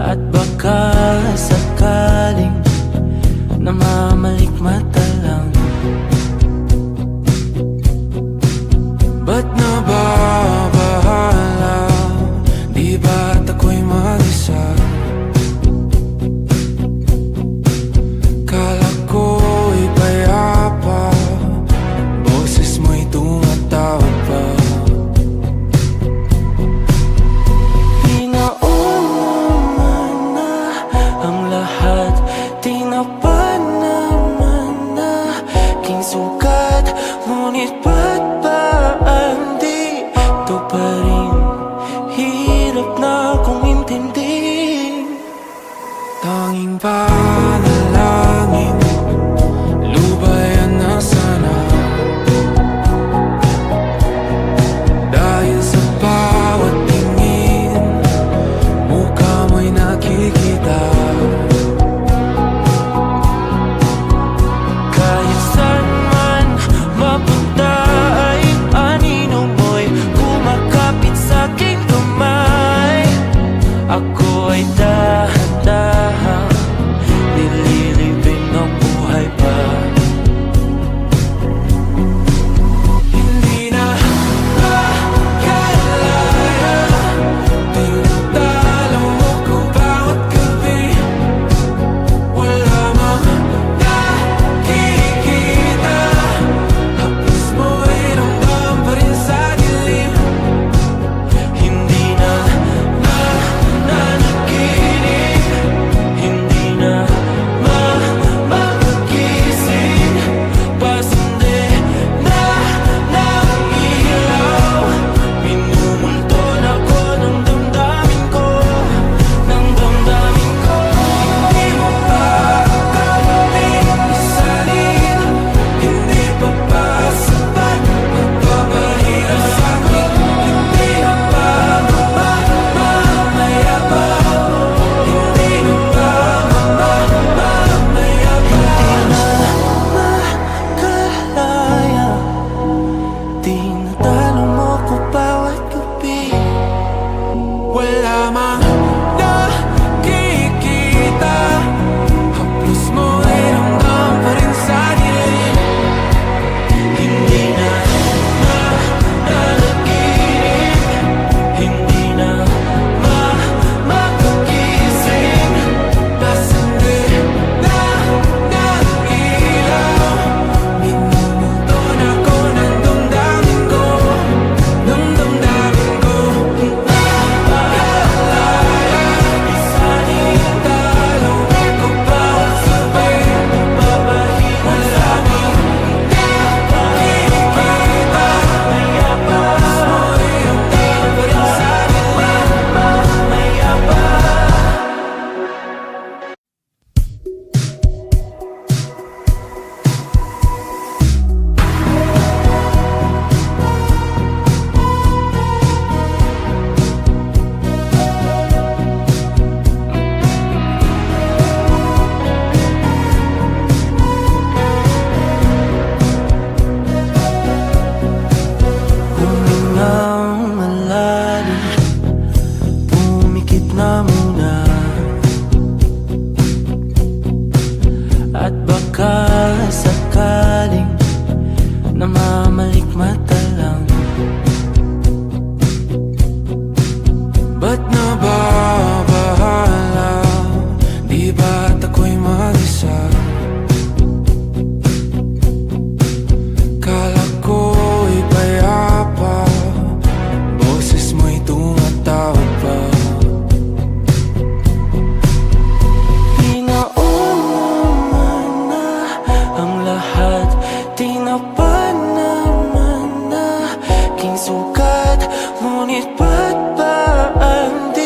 At baka sakaling namamalikmata lang. Ba't nababahala? Di ba't ako'y mag-isa? Kala ko'y payapa, boses mo'y tumatawag pa. Tinapa naman na aking sugat, ngunit ba't ba di ito pa rin? Hirap na akong intindihin. Tanging panalangin, lubayan na sana. Dahil sa bawat tingin, mukha mo'y nakikita. Ako ay dahan-dahan nililibing ng buhay pa. Hindi na makalaya, tinatalo mo ko bawat gabi. Wala mang nakikita, tapos mo ay ramdam pa rin sa dilim. Hindi na tinatalo mo ko bawat gabi. Wala mang nakikita, haplos mo ay ramdam pa rin sa dilim. Hindi na nanaginip, hindi na makagising. Pasandi na ng ilaw, minumulto na ko ng damdamin ko. Isanitalo ko bawat sabay, papahinga sa amin. Nakikita, tapos mo'y ramdam pa rin sa dilim. Mayapa. Humingang malalim, pumikit na muna. At baka sakaling namamalikmata lang. Ba't nababahala? Di ba't ako'y mag-isa? Kala ko'y payapa, boses mo'y tumatawag pa. Pinauna na ang lahat, tinapa naman na aking sugat, ngunit ba't ba di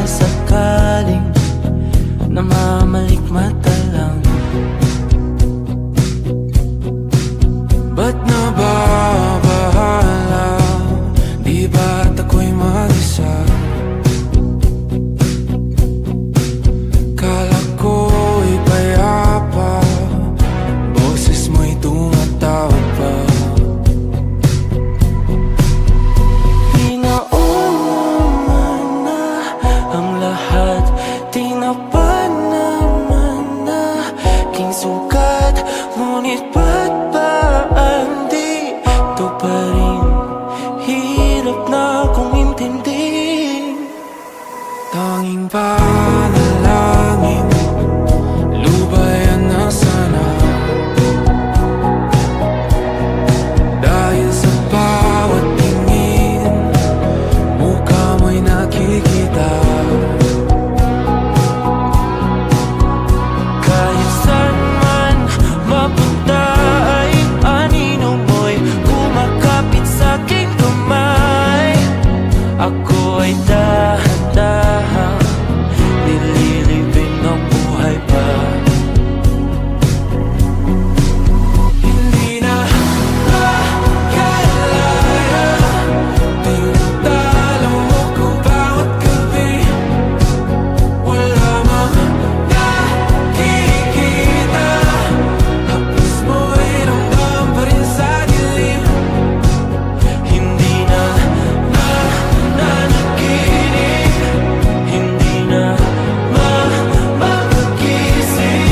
sakaling namamalikmata lang. Ba't nababahala? Di ba't ako'y mag-isa? Kala ko'y payapa, boses mo'y tumatawag pa. Pinauna na ang lahat, tinapan naman na king sukat. Ngunit ba't ba andito pa rin? Hirap na kong intindihin. Tanging panalangin, lubayan na sana. Dahil sa bawat tingin, mukha mo'y nakikita. Kahit saan man mapunta ay anino mo'y kumakapit sa aking kamay. Ako ay dahan-dahan nililibing ng buhay pa. Hindi na makalaya, tinatalo mo ko bawat gabi. Wala mang nakikita, hapos mo'y ramdam pa rin sa dilim. Hindi na nananaginip, hindi na mapagising.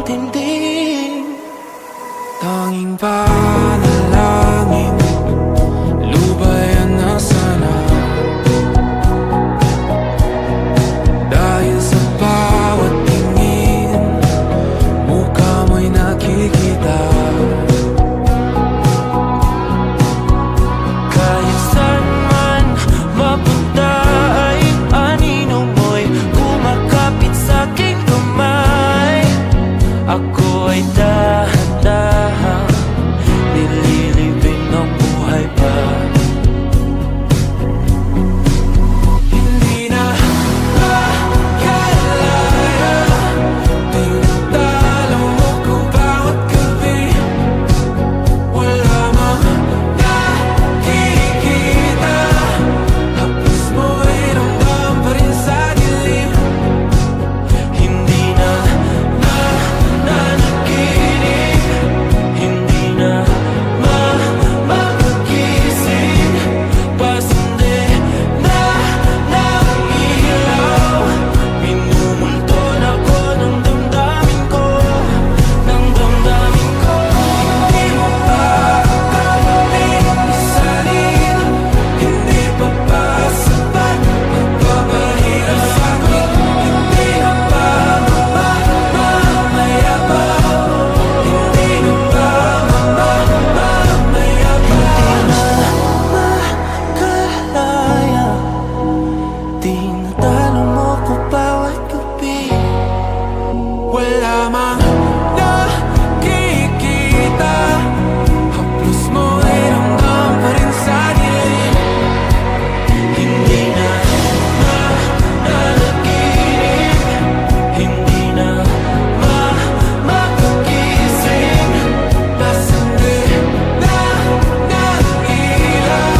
intindihin. Tanging panalangin, lubayan na sana. Dahil sa bawat tingin, mukha mo'y nakikita. Kahit saan man mapunta ay anino mo'y kumakapit sa'king kamay. Ako ay dahan-dahan nililibing ng buhay pa. Hindi na makalaya, tinatalo mo ko bawat gabi. Wala mang nakikita, haplos mo ay ramdam pa rin sa dilim. Hindi na nanaginip, hindi na mapagising. Pasindi na ng ilaw, minumulton ako ng damdamin ko, ng damdamin ko. Hindi mo pa kakaling isalin, hindi pa ba sapat magpapahirap sa'kin? Hindi na ba mamayabang? Hindi na ba mamayabang? Makalaya, tinatalo mo ko bawat gabi. Wala mang nakikita, haplos mo ay ramdam pa rin sa dilim. Hindi na nanaginip, hindi na mapagising. Pasindi na ng ilaw,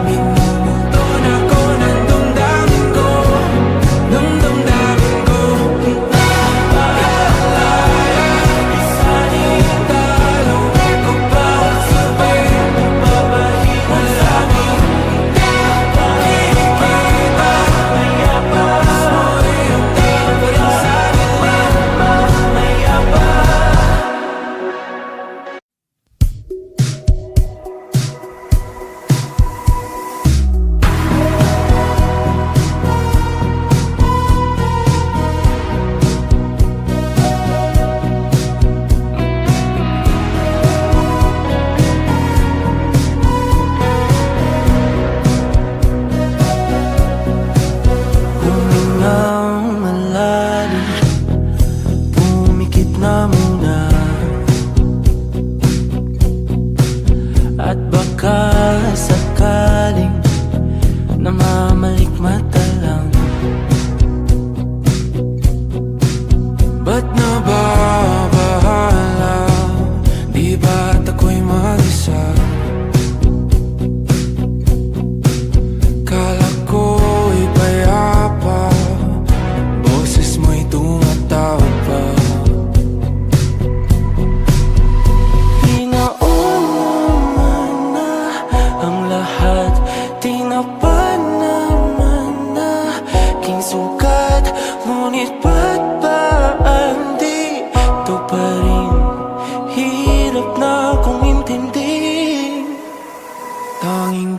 minumulton ako ng damdamin ko, ng damdamin ko. Nakalaya, isalin talo ko bawat sabi, mapahirap sa'kin. Nakikita, haplos mo ay ramdam pa rin sa dilim. Humingang malalim, pumikit na muna, at baka sakaling namamalikmata lang. Ba't nababahala? Di ba't ako'y mag-isa? Kala ko'y payapa, boses mo'y tumatawag pa. Pinauna na ang lahat, tinapan naman na king sugat. Ngunit ba't ba andito pa rin? Hirap na kong intindihin. Tanging